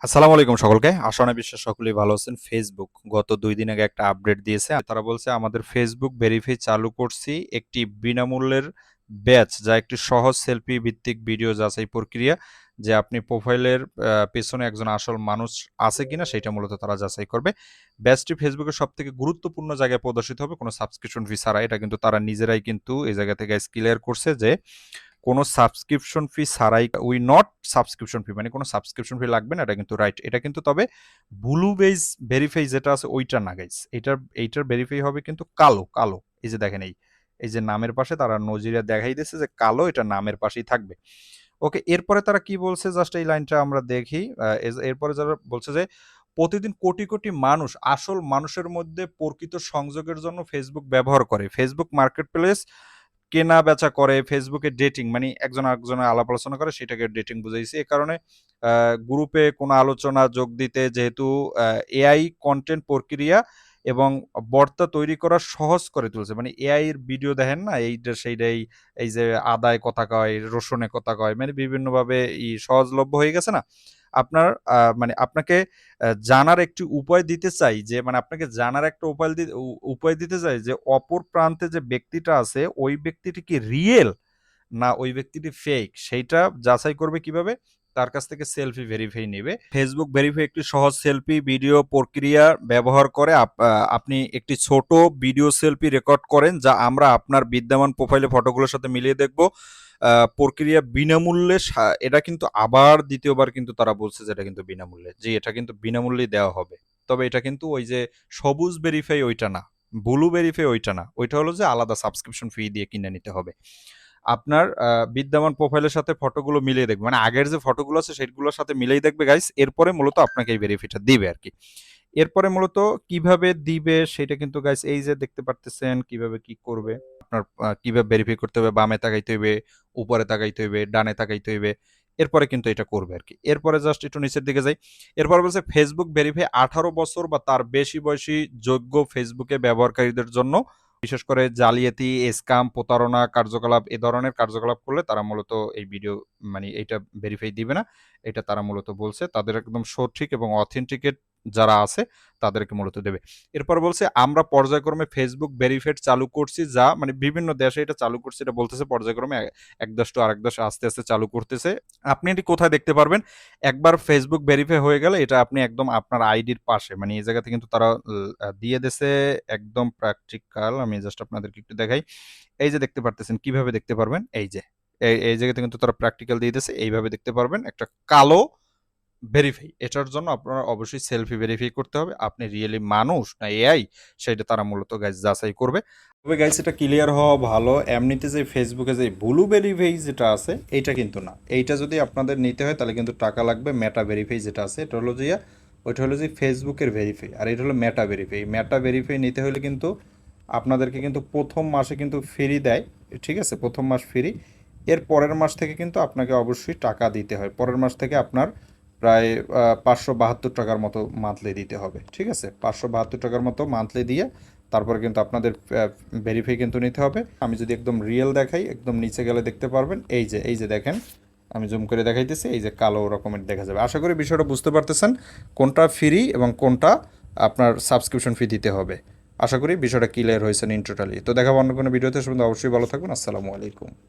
আসসালামু আলাইকুম সকলকে। আশা করি বিশ্বাস সকলেই ভালো আছেন। ফেসবুক গত ২ দিন আগে একটা আপডেট দিয়েছে। তারা বলছে আমাদের ফেসবুক ভেরিফাই চালু করছি একটি বিনামূল্যের ব্যাচ, যা একটি সহজ সেলফি ভিত্তিক ভিডিও যাচাই প্রক্রিয়া, যে আপনি প্রোফাইলের পেছনে একজন আসল মানুষ আছে কিনা সেটা মূলত তারা যাচাই করবে। ব্যাচটি ফেসবুকের সবথেকে গুরুত্বপূর্ণ জায়গায় প্রদর্শিত হবে কোনো সাবস্ক্রিপশন ফি ছাড়া। এটা কিন্তু তারা নিজেরাই কিন্তু এই জায়গা থেকে ক্লিয়ার করছে যে কোনো সাবস্ক্রিপশন ফি ছাড়াই, উই নট সাবস্ক্রিপশন ফি, মানে কোনো সাবস্ক্রিপশন ফি লাগবে না, এটা কিন্তু রাইট। এটা কিন্তু তবে ব্লু বেজ ভেরিফাই যেটা আছে ওইটা না গাইস, এইটার ভেরিফাই হবে কিন্তু কালো কালো। এই যে দেখেন, এই যে নামের পাশে তারা নজিরা দেখাই দিচ্ছে যে কালো, এটা নামের পাশেই থাকবে। ওকে, এরপরে তারা কি বলছে জাস্ট এই লাইনটা আমরা দেখি। এরপরে যারা বলছে যে প্রতিদিন কোটি কোটি মানুষ আসল মানুষের মধ্যে প্রকৃত সংযোগের জন্য ফেসবুক ব্যবহার করে। ফেসবুক মার্কেট প্লেস কেনা বেচা করে, ফেসবুকে ডেটিং মানে একজন আরেকজনের আলাপ আলোচনা করে, সেটাকে ডেটিং বুঝাইছে। এ কারণে গ্রুপে কোনো আলোচনা যোগ দিতে, যেহেতু এআই কন্টেন্ট প্রক্রিয়া এবং বার্তা তৈরি করা সহজ করে তুলছে। মানে এআই এর ভিডিও দেখেন না, এইটা সেইটাই, এই যে আদায় কথা কয়, রসুনে কথা কয়, মানে বিভিন্নভাবে সহজলভ্য হয়ে গেছে না। আপনার মানে আপনাকে জানার একটি উপায় দিতে চাই, যে মানে আপনাকে জানার একটা উপায় দিতে চাই যে অপর প্রান্তে যে ব্যক্তিটা আছে ওই ব্যক্তিটি কি রিয়েল না ওই ব্যক্তিটি ফেক, সেইটা যাচাই করবে কিভাবে? তার কাছ থেকে সেলফি ভেরিফাই নেবে। ফেসবুক ভেরিফাই একটি সহজ সেলফি ভিডিও প্রক্রিয়া ব্যবহার করে আপনি একটি ছোট ভিডিও সেলফি রেকর্ড করেন, যা আমরা আপনার বিদ্যমান প্রোফাইলে ফটোগুলোর সাথে মিলিয়ে দেখব। প্রক্রিয়া বিনামূল্যে। এটা কিন্তু আবার দ্বিতীয়বার কিন্তু তারা বলছে যে এটা কিন্তু বিনামূল্যে, জি এটা কিন্তু বিনামূল্যে দেওয়া হবে। তবে এটা কিন্তু ওই যে সবুজ ভেরিফাই ওইটা না, ব্লু ভেরিফাই ওইটা না, ওইটা হলো যে আলাদা সাবস্ক্রিপশন ফি দিয়ে কিনে নিতে হবে। আপনার বিদ্যমান প্রোফাইলের সাথে ফটোগুলো মিলিয়ে দেখবে, মানে আগের যে ফটোগুলো আছে সেগুলোর সাথে মিলিয়ে দেখবে গাইস, এরপরে মূলত আপনাকে এই ভেরিফাইটা দিবে আর কি। এরপরে মূলত কিভাবে দিবে সেটা কিন্তু গাইস এই যে দেখতে পারতেছেন কিভাবে কি করবে। আপনার কিভাবে ভেরিফাই করতে হবে, বামে তাকাইতে হইবে, উপরে তাকাইতে হইবে, ডানে তাকাইতে হইবে, এরপরে কিন্তু এটা করবে আর কি। এরপরে জাস্ট একটু নিচের দিকে যাই। এরপর বলছে ফেসবুক ভেরিফাই 18 বছর বা তার বেশি বয়সী যোগ্য ফেসবুকে ব্যবহারকারীদের জন্য, বিশেষ করে জালিয়াতি, স্ক্যাম, প্রতারণা কার্যকলাপ, এ ধরনের কার্যকলাপ করলে তারা মূলত এই ভিডিও মানে এইটা ভেরিফাই দিবে না। এটা তারা মূলত বলছে তাদের একদম সঠিক এবং অথেন্টিকেট যারা আছে তাদেরকে মূলত দেবে। এরপর বলছে আমরা পর্যায়ক্রমে ফেসবুক ভেরিফাইড চালু করছি, যা মানে বিভিন্ন দেশে এটা চালু করছে, এটা বলতেছে পর্যায়ক্রমে এক দেশ টু আরেক দেশ আস্তে আস্তে চালু করতেছে। আপনি এটি কোথায় দেখতে পারবেন? একবার ফেসবুক ভেরিফাই হয়ে গেলে এটা আপনি একদম আপনার আইডির পাশে, মানে এই জায়গাতে কিন্তু তারা দিয়ে দিছে একদম প্র্যাকটিক্যাল। আমি জাস্ট আপনাদেরকে একটু দেখাই। এই যে দেখতে পারতেছেন কিভাবে দেখতে পারবেন, এই যে এই জায়গাতে কিন্তু তারা প্র্যাকটিক্যাল দিয়ে দিয়েছে, এইভাবে দেখতে পারবেন একটা কালো ভেরিফাই। এটার জন্য আপনার অবশ্যই সেলফি ভেরিফাই করতে হবে, আপনি রিয়েলি মানুষ না এআই, সেটা তারা মূলত গাইজ যাচাই করবে। তবে গাইজ এটা ক্লিয়ার হওয়া ভালো, এমনিতে যে ফেসবুকে যে ব্লু ভেরিফাই যেটা আছে এইটা কিন্তু না। এইটা যদি আপনাদের নিতে হয় তাহলে কিন্তু টাকা লাগবে। মেটা ভেরিফাই যেটা আছে এটা হলো যে ওইটা হলো যে ফেসবুকের ভেরিফাই, আর এটা হলো মেটা ভেরিফাই। মেটা ভেরিফাই নিতে হলে কিন্তু আপনাদেরকে কিন্তু প্রথম মাসে কিন্তু ফ্রি দেয়, ঠিক আছে, প্রথম মাস ফ্রি। এর পরের মাস থেকে কিন্তু আপনাকে অবশ্যই টাকা দিতে হয়। পরের মাস থেকে আপনার প্রায় 572 টাকার মতো মান্থলি দিতে হবে, ঠিক আছে, 572 টাকার মতো মান্থলি দিয়ে তারপরে কিন্তু আপনাদের ভেরিফাই কিন্তু নিতে হবে। আমি যদি একদম রিয়েল দেখাই, একদম নিচে গেলে দেখতে পারবেন, এই যে দেখেন, আমি জুম করে দেখাইতেছি, এই যে কালো রকমের দেখা যাবে। আশা করি বিষয়টা বুঝতে পারতেছেন কোনটা ফ্রি এবং কোনটা আপনার সাবস্ক্রিপশন ফি দিতে হবে। আশা করি বিষয়টা ক্লিয়ার হয়েছে ইন টোটালি। তো দেখাবো অন্য কোনো ভিডিওতে। অবশ্যই ভালো থাকবেন। আসসালামু আলাইকুম।